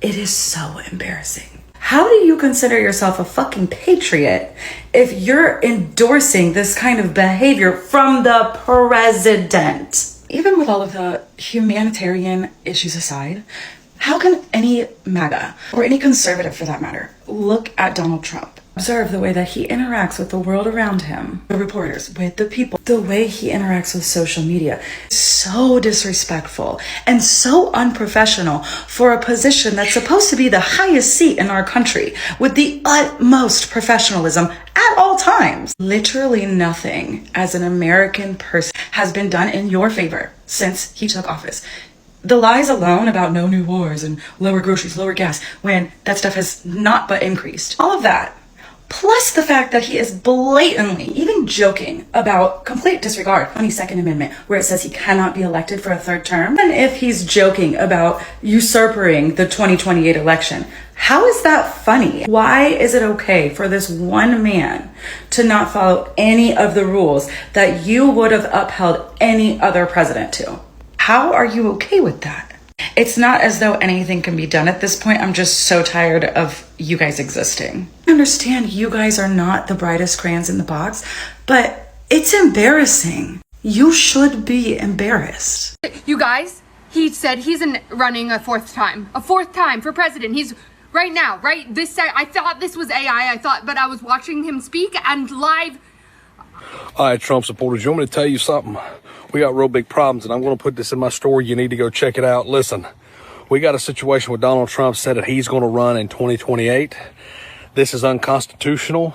It is so embarrassing. How do you consider yourself a fucking patriot if you're endorsing this kind of behavior from the president? Even with all of the humanitarian issues aside, how can any MAGA, or any conservative for that matter, look at Donald Trump, observe the way that he interacts with the world around him, the reporters, with the people, the way he interacts with social media? So disrespectful and so unprofessional for a position that's supposed to be the highest seat in our country, with the utmost professionalism at all times. Literally nothing as an American person has been done in your favor since he took office. The lies alone about no new wars and lower groceries, lower gas, when that stuff has not but increased. All of that, plus the fact that he is blatantly, even joking about complete disregard, 22nd Amendment, where it says he cannot be elected for a third term. And if he's joking about usurping the 2028 election, how is that funny? Why is it okay for this one man to not follow any of the rules that you would have upheld any other president to? How are you okay with that? It's not as though anything can be done at this point. I'm just so tired of you guys existing. I understand you guys are not the brightest crayons in the box, but it's embarrassing. You should be embarrassed. You guys, he said he's running a fourth time for president. He's right now, right? I thought this was AI, but I was watching him speak and live. All right, Trump supporters, you want me to tell you something? We got real big problems, and I'm going to put this in my story. You need to go check it out. Listen, we got a situation where Donald Trump said that he's going to run in 2028. This is unconstitutional.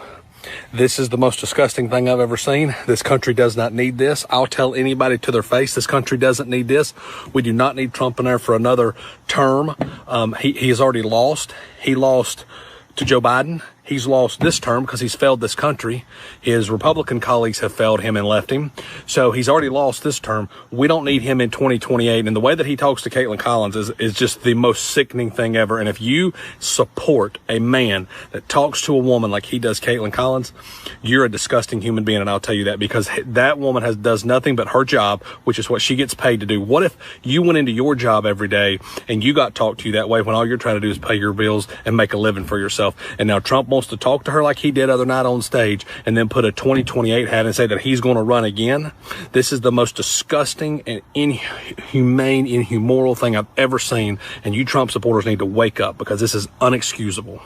This is the most disgusting thing I've ever seen. This country does not need this. I'll tell anybody to their face, this country doesn't need this. We do not need Trump in there for another term. He has already lost. He lost to Joe Biden. He's lost this term because he's failed this country. His Republican colleagues have failed him and left him. So he's already lost this term. We don't need him in 2028. And the way that he talks to Caitlin Collins is just the most sickening thing ever. And if you support a man that talks to a woman like he does Caitlin Collins, you're a disgusting human being. And I'll tell you that, because that woman does nothing but her job, which is what she gets paid to do. What if you went into your job every day and you got talked to that way when all you're trying to do is pay your bills and make a living for yourself? And now Trump wants to talk to her like he did other night on stage and then put a 2028 hat and say that he's going to run again. This is the most disgusting and inhumane, immoral thing I've ever seen. And you Trump supporters need to wake up, because this is unexcusable.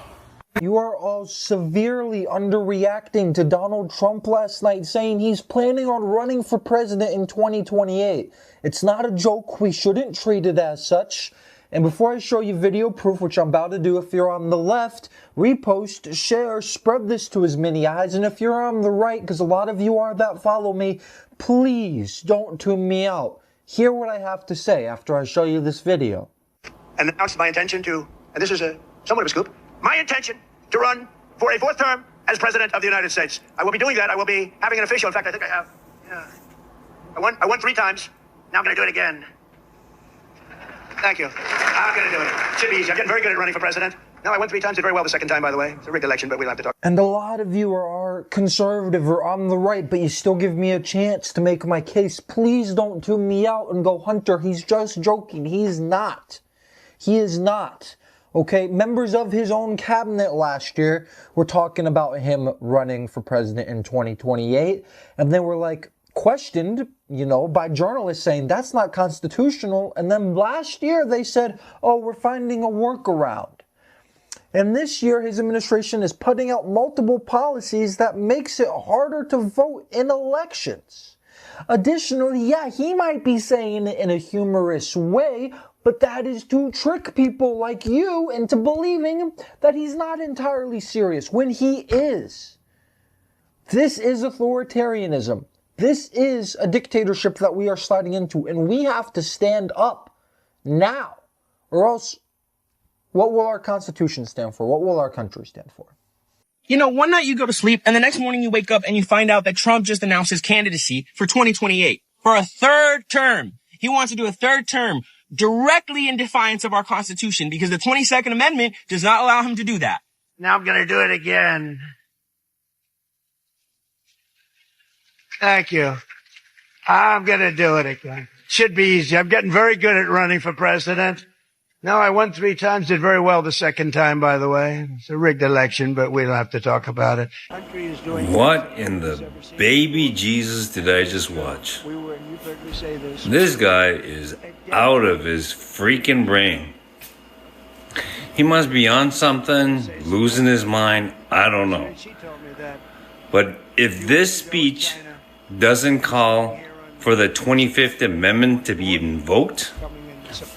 You are all severely underreacting to Donald Trump last night saying he's planning on running for president in 2028. It's not a joke. We shouldn't treat it as such. And before I show you video proof, which I'm about to do, if you're on the left, repost, share, spread this to as many eyes. And if you're on the right, because a lot of you are that follow me, please don't tune me out. Hear what I have to say after I show you this video. And announced my intention to, and this is somewhat of a scoop, my intention to run for a fourth term as president of the United States. I will be doing that. I will be having an official. In fact, I think I have. Yeah. I won 3 times. Now I'm going to do it again. Thank you. I'm going to do it. Should be easy. I'm getting very good at running for president. No, I won 3 times. Did very well the second time, by the way. It's a rigged election, but we'll have to talk. And a lot of you are conservative or on the right, but you still give me a chance to make my case. Please don't tune me out and go, Hunter, he's just joking. He's not. He is not. Okay, members of his own cabinet last year were talking about him running for president in 2028, and they were like, questioned, by journalists saying that's not constitutional. And then last year they said, oh, we're finding a workaround. And this year his administration is putting out multiple policies that makes it harder to vote in elections. Additionally, yeah, he might be saying it in a humorous way, but that is to trick people like you into believing that he's not entirely serious when he is. This is authoritarianism. This is a dictatorship that we are sliding into, and we have to stand up now, or else what will our Constitution stand for? What will our country stand for? One night you go to sleep, and the next morning you wake up and you find out that Trump just announced his candidacy for 2028 for a third term. He wants to do a third term directly in defiance of our Constitution, because the 22nd Amendment does not allow him to do that. Now I'm going to do it again. Thank you. I'm going to do it again. Should be easy. I'm getting very good at running for president. No, I won 3 times, did very well the second time, by the way. It's a rigged election, but we don't have to talk about it. What in the baby Jesus did I just watch? This guy is out of his freaking brain. He must be on something, losing his mind, I don't know. But if this speech doesn't call for the 25th Amendment to be invoked,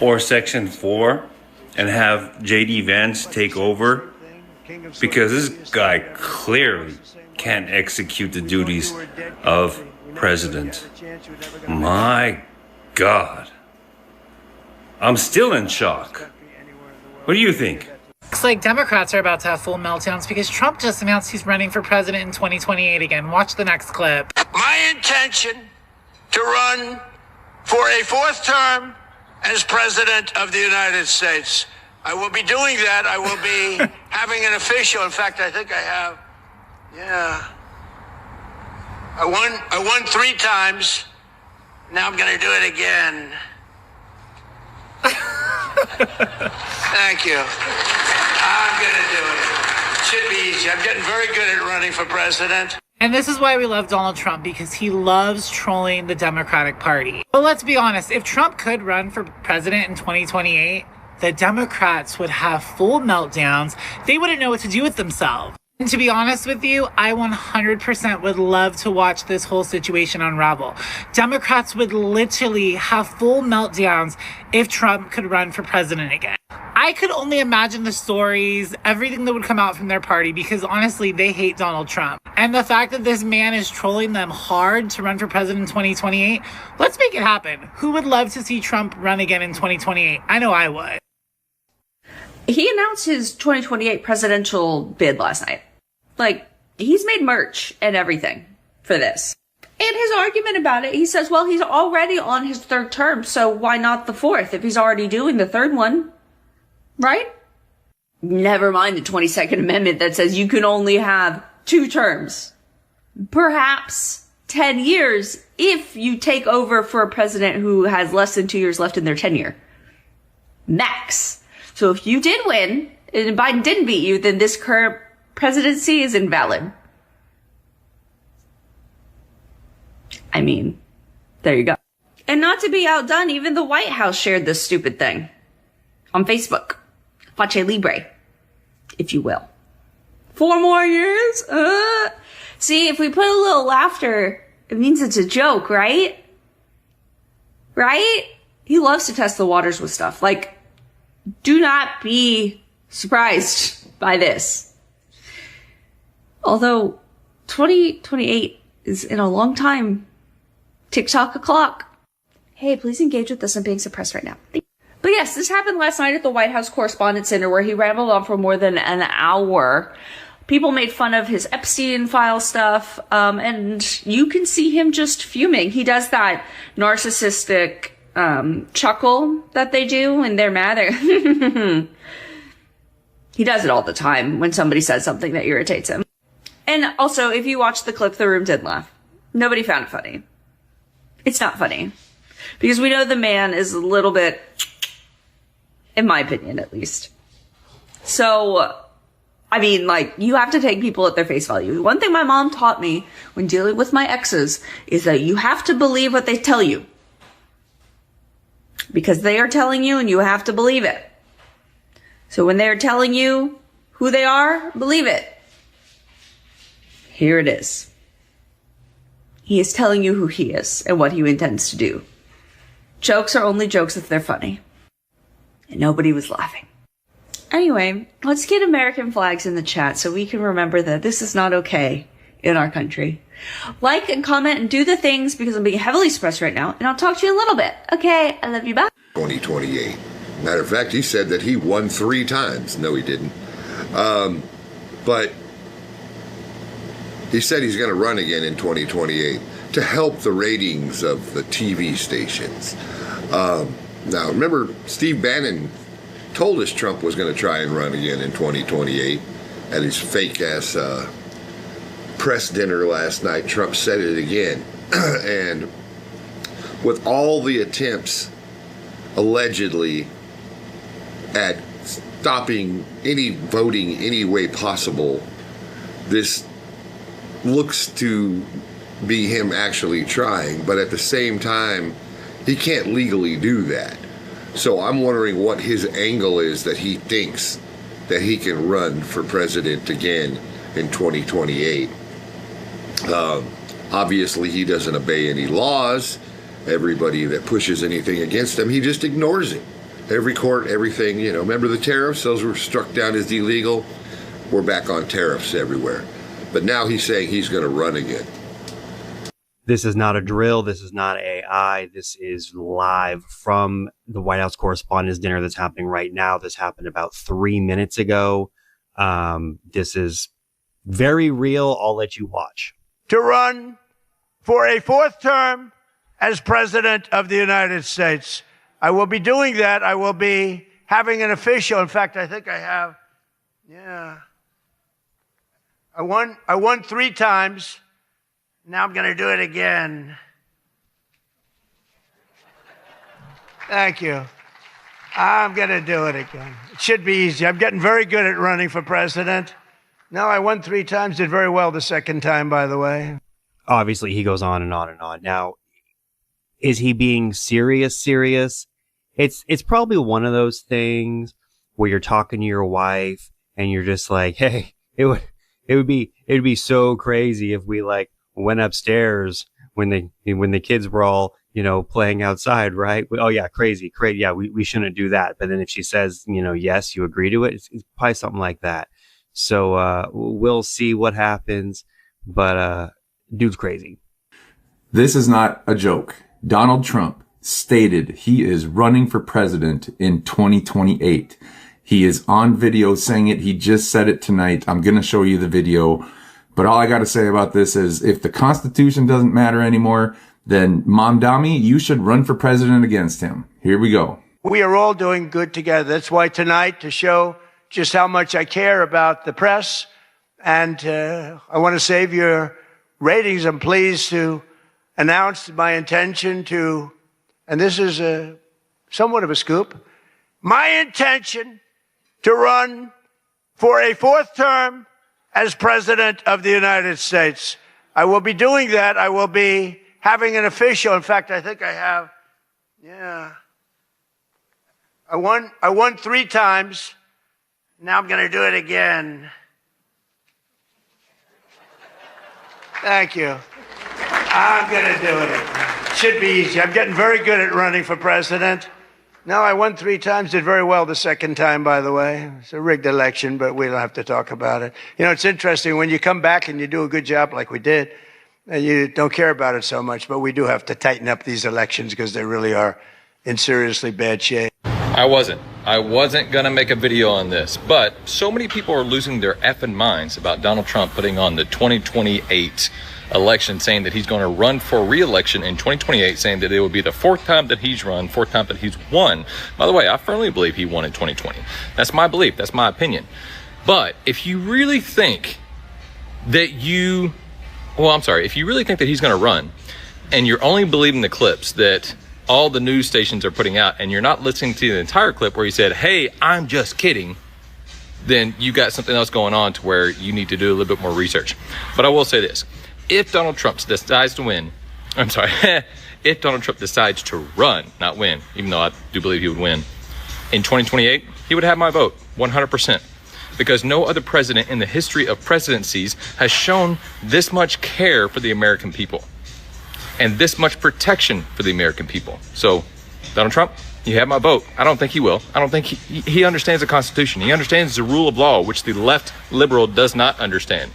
or Section 4, and have J.D. Vance take over, because this guy clearly can't execute the duties of president. My God. I'm still in shock. What do you think? Looks like Democrats are about to have full meltdowns because Trump just announced he's running for president in 2028 again. Watch the next clip. My intention to run for a 4th term as president of the United States. I will be doing that. I will be having an official. In fact, I think I have. Yeah. I won 3 times. Now I'm going to do it again. Thank you. I'm going to do it. Should be easy. I'm getting very good at running for president. And this is why we love Donald Trump, because he loves trolling the Democratic Party. But let's be honest, if Trump could run for president in 2028, the Democrats would have full meltdowns. They wouldn't know what to do with themselves. And to be honest with you, I 100% would love to watch this whole situation unravel. Democrats would literally have full meltdowns if Trump could run for president again. I could only imagine the stories, everything that would come out from their party, because honestly, they hate Donald Trump. And the fact that this man is trolling them hard to run for president in 2028, let's make it happen. Who would love to see Trump run again in 2028? I know I would. He announced his 2028 presidential bid last night. Like, he's made merch and everything for this. And his argument about it, he says, well, he's already on his 3rd term, so why not the 4th if he's already doing the 3rd one? Right? Never mind the 22nd Amendment that says you can only have 2 terms. Perhaps 10 years if you take over for a president who has less than 2 years left in their tenure. Max. So if you did win, and Biden didn't beat you, then this current presidency is invalid. I mean, there you go. And not to be outdone, even the White House shared this stupid thing on Facebook. Pache Libre, if you will. 4 more years? See, if we put a little laughter, it means it's a joke, right? Right? He loves to test the waters with stuff. Like, do not be surprised by this. Although 2028 is in a long time. TikTok o'clock. Hey, please engage with this. I'm being suppressed right now. But yes, this happened last night at the White House Correspondents' Center, where he rambled on for more than an hour. People made fun of his Epstein file stuff, and you can see him just fuming. He does that narcissistic chuckle that they do when they're mad. He does it all the time when somebody says something that irritates him. And also, if you watch the clip, the room did laugh. Nobody found it funny. It's not funny. Because we know the man is a little bit, in my opinion at least. So, I mean, like, you have to take people at their face value. One thing my mom taught me when dealing with my exes is that you have to believe what they tell you. Because they are telling you and you have to believe it. So when they're telling you who they are, believe it. Here it is. He is telling you who he is and what he intends to do. Jokes are only jokes if they're funny. And nobody was laughing. Anyway, let's get American flags in the chat so we can remember that this is not okay in our country. Like and comment and do the things because I'm being heavily suppressed right now. And I'll talk to you in a little bit. Okay, I love you. Bye. 2028. Matter of fact, he said that he won 3 times. No, he didn't. But he said he's going to run again in 2028 to help the ratings of the TV stations. Now, remember, Steve Bannon told us Trump was going to try and run again in 2028 at his fake-ass press dinner last night. Trump said it again. And with all the attempts, allegedly, at stopping any voting any way possible. This looks to be him actually trying, but at the same time, he can't legally do that. So I'm wondering what his angle is that he thinks that he can run for president again in 2028. Obviously, he doesn't obey any laws. Everybody that pushes anything against him, he just ignores it. Every court, everything, you know, remember the tariffs? Those were struck down as illegal. We're back on tariffs everywhere. But now he's saying he's going to run again. This is not a drill. This is not AI. This is live from the White House Correspondents' Dinner that's happening right now. This happened about 3 minutes ago. This is very real. I'll let you watch. To run for a fourth term as president of the United States. I will be doing that. I will be having an official. In fact, I think I have. Yeah. I won 3 times. Now I'm going to do it again. Thank you. I'm going to do it again. It should be easy. I'm getting very good at running for president. No, I won 3 times, did very well the second time, by the way. Obviously, he goes on and on and on. Now, is he being serious? It's probably one of those things where you're talking to your wife and you're just like, hey, it would be so crazy if we like went upstairs when the kids were all, you know, playing outside, right? Oh yeah, crazy. Yeah, we shouldn't do that. But then if she says, you know, yes, you agree to it, it's probably something like that. So we'll see what happens. But dude's crazy. This is not a joke. Donald Trump stated he is running for president in 2028. He is on video saying it. He just said it tonight. I'm going to show you the video. But all I got to say about this is if the Constitution doesn't matter anymore, then Mamdani, you should run for president against him. Here we go. We are all doing good together. That's why tonight, to show just how much I care about the press, and I want to save your ratings, I'm pleased to announce my intention to, and this is somewhat of a scoop, my intention to run for a fourth term as president of the United States. I will be doing that. I will be having an official. In fact, I think I have. Yeah. I won 3 times. Now I'm going to do it again. Thank you. I'm going to do it. It should be easy. I'm getting very good at running for president. No, I won 3 times, did very well the second time, by the way. It's a rigged election, but we don't have to talk about it. You know, it's interesting when you come back and you do a good job like we did, and you don't care about it so much, but we do have to tighten up these elections because they really are in seriously bad shape. I wasn't going to make a video on this, but so many people are losing their effing minds about Donald Trump putting on the 2028 election, saying that he's going to run for re-election in 2028, saying that it will be the 4th time that he's run, 4th time that he's won. By the way, I firmly believe he won in 2020. That's my belief. That's my opinion. But if you really think that if you really think that he's going to run, and you're only believing the clips that all the news stations are putting out, and you're not listening to the entire clip where he said, hey, I'm just kidding, then you got something else going on to where you need to do a little bit more research. But I will say this. If Donald Trump decides to win, if Donald Trump decides to run, not win, even though I do believe he would win, in 2028, he would have my vote, 100%. Because no other president in the history of presidencies has shown this much care for the American people and this much protection for the American people. So, Donald Trump, you have my vote. I don't think he will. I don't think he understands the Constitution. He understands the rule of law, which the left liberal does not understand.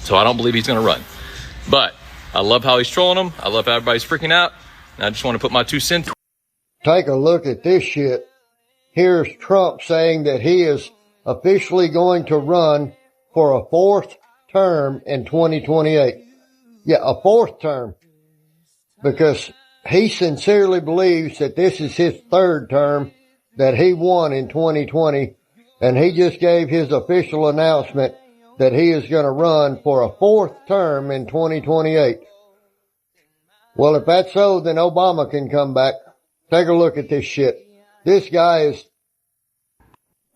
So I don't believe he's going to run. But I love how he's trolling them. I love how everybody's freaking out. And I just want to put my 2 cents. Take a look at this shit. Here's Trump saying that he is officially going to run for a 4th term in 2028. Yeah, a 4th term. Because he sincerely believes that this is his 3rd term that he won in 2020. And he just gave his official announcement that he is going to run for a 4th term in 2028. Well, if that's so, then Obama can come back. Take a look at this shit. This guy is...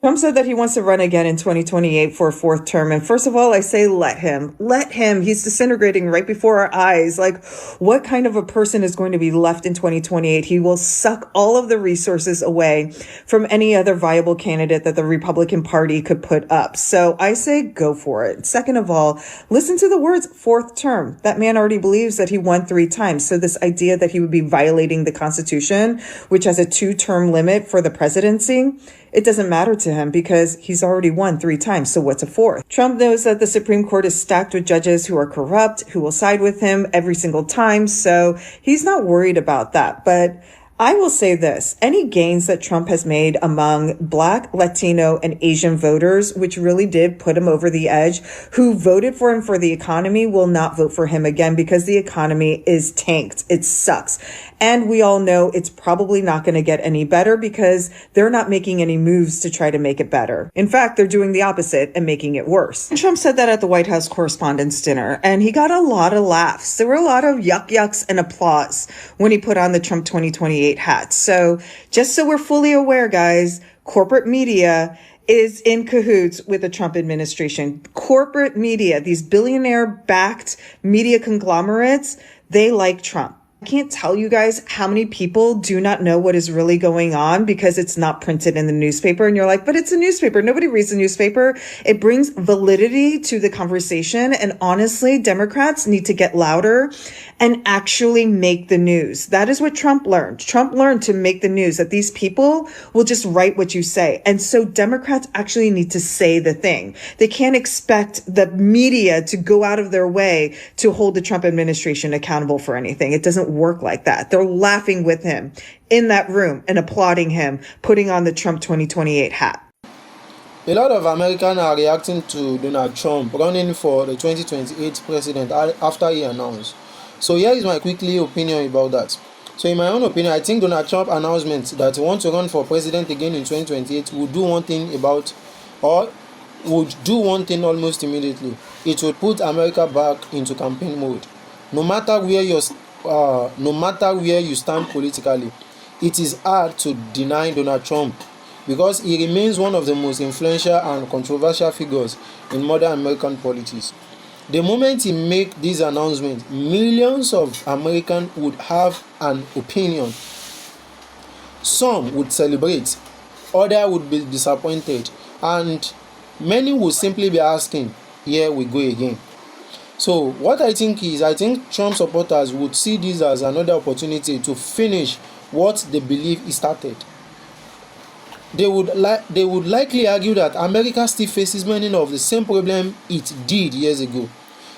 Trump said that he wants to run again in 2028 for a fourth term. And first of all, I say, let him. Let him. He's disintegrating right before our eyes. Like, what kind of a person is going to be left in 2028? He will suck all of the resources away from any other viable candidate that the Republican Party could put up. So I say, go for it. Second of all, listen to the words fourth term. That man already believes that he won 3 times. So this idea that he would be violating the Constitution, which has a 2-term limit for the presidency, it doesn't matter to him because he's already won 3 times. So what's a fourth? Trump knows that the Supreme Court is stacked with judges who are corrupt, who will side with him every single time. So he's not worried about that. But I will say this, any gains that Trump has made among Black, Latino, and Asian voters, which really did put him over the edge, who voted for him for the economy will not vote for him again because the economy is tanked. It sucks. And we all know it's probably not going to get any better because they're not making any moves to try to make it better. In fact, they're doing the opposite and making it worse. And Trump said that at the White House Correspondents' Dinner, and he got a lot of laughs. There were a lot of yucks and applause when he put on the Trump 2028 hat. So just so we're fully aware, guys, corporate media is in cahoots with the Trump administration. Corporate media, these billionaire-backed media conglomerates, they like Trump. I can't tell you guys how many people do not know what is really going on because it's not printed in the newspaper. And you're like, but it's a newspaper. Nobody reads the newspaper. It brings validity to the conversation. And honestly, Democrats need to get louder and actually make the news. That is what Trump learned. Trump learned to make the news, that these people will just write what you say. And so Democrats actually need to say the thing. They can't expect the media to go out of their way to hold the Trump administration accountable for anything. It doesn't work like that. They're laughing with him in that room and applauding him, putting on the Trump 2028 hat. A lot of Americans are reacting to Donald Trump running for the 2028 president after he announced. So here is my quickly opinion about that. So in my own opinion, I think Donald Trump's announcement that he wants to run for president again in 2028 would do one thing almost immediately. It would put America back into campaign mode. No matter where you stand politically, it is hard to deny Donald Trump because he remains one of the most influential and controversial figures in modern American politics. The moment he makes this announcement, millions of Americans would have an opinion. Some would celebrate, others would be disappointed, and many would simply be asking, here we go again. So what I think Trump supporters would see this as another opportunity to finish what they believe he started. They would likely argue that America still faces many of the same problems it did years ago.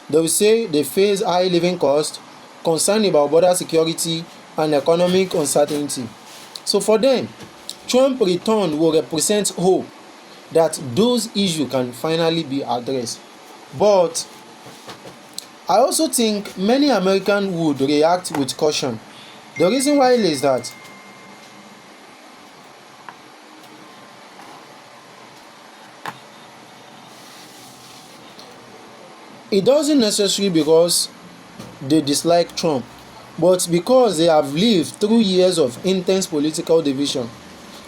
They will say they face high living costs, concern about border security, and economic uncertainty. So for them, Trump's return will represent hope that those issues can finally be addressed. But I also think many Americans would react with caution. The reason why is that it doesn't necessarily because they dislike Trump, but because they have lived through years of intense political division.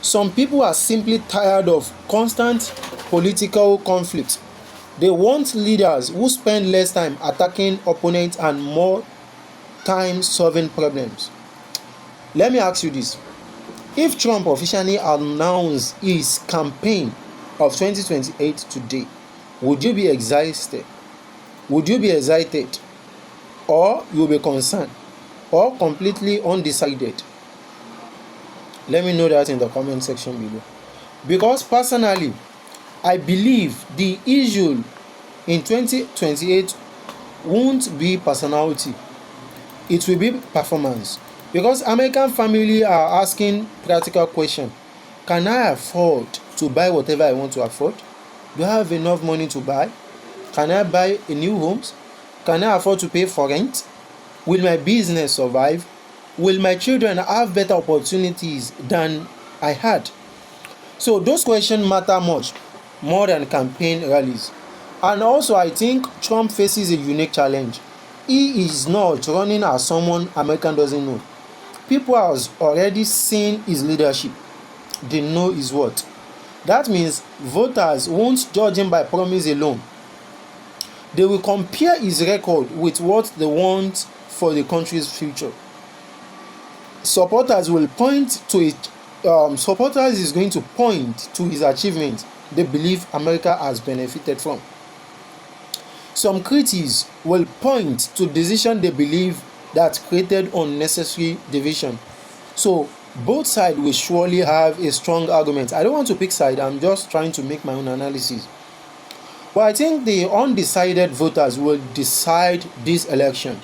Some people are simply tired of constant political conflict. They want leaders who spend less time attacking opponents and more time solving problems. Let me ask you this. If Trump officially announced his campaign of 2028 today, would you be excited? Would you be excited? Or you'll be concerned? Or completely undecided? Let me know that in the comment section below. Because personally, I believe the issue in 2028 won't be personality. It will be performance. Because American families are asking practical questions. Can I afford to buy whatever I want to afford? Do I have enough money to buy? Can I buy a new home? Can I afford to pay for rent? Will my business survive? Will my children have better opportunities than I had? So those questions matter much more than campaign rallies. And also I think Trump faces a unique challenge. He is not running as someone American doesn't know. People have already seen his leadership. They know his what. That means voters won't judge him by promise alone. They will compare his record with what they want for the country's future. Supporters will point to it. Supporters is going to point to his achievements they believe America has benefited from. Some critics will point to decisions they believe that created unnecessary division. So both sides will surely have a strong argument. I don't want to pick side, I'm just trying to make my own analysis. But I think the undecided voters will decide this election.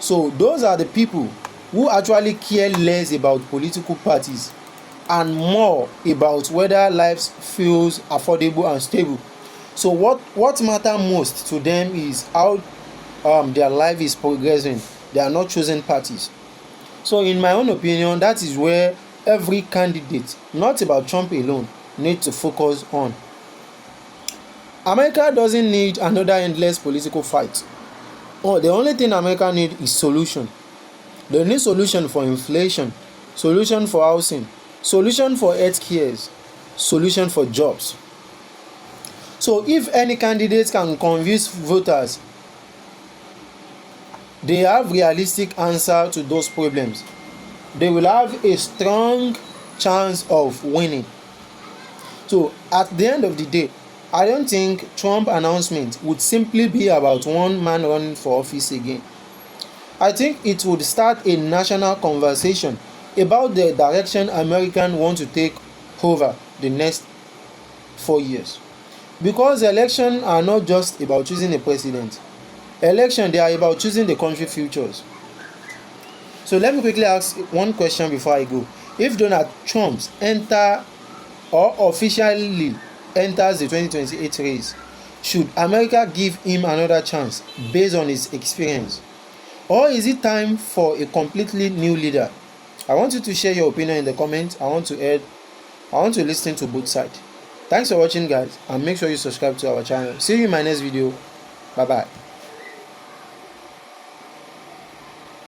So those are the people who actually care less about political parties and more about whether life feels affordable and stable. So what matters most to them is how their life is progressing. They are not choosing parties. So in my own opinion, that is where every candidate, not about Trump alone, needs to focus on. America doesn't need another endless political fight. The only thing America needs is solution. They need solution for inflation, solution for housing, solution for health care, solution for jobs. So if any candidate can convince voters they have realistic answer to those problems, they will have a strong chance of winning. So at the end of the day, I don't think Trump announcement would simply be about one man running for office again. I think it would start a national conversation about the direction Americans want to take over the next 4 years. Because elections are not just about choosing a president. Elections, they are about choosing the country's futures. So let me quickly ask one question before I go. If Donald Trump officially enters the 2028 race, should America give him another chance based on his experience? Or is it time for a completely new leader? I want you to share your opinion in the comments. I want to listen to both sides. Thanks for watching, guys, and make sure you subscribe to our channel. See you in my next video. Bye bye.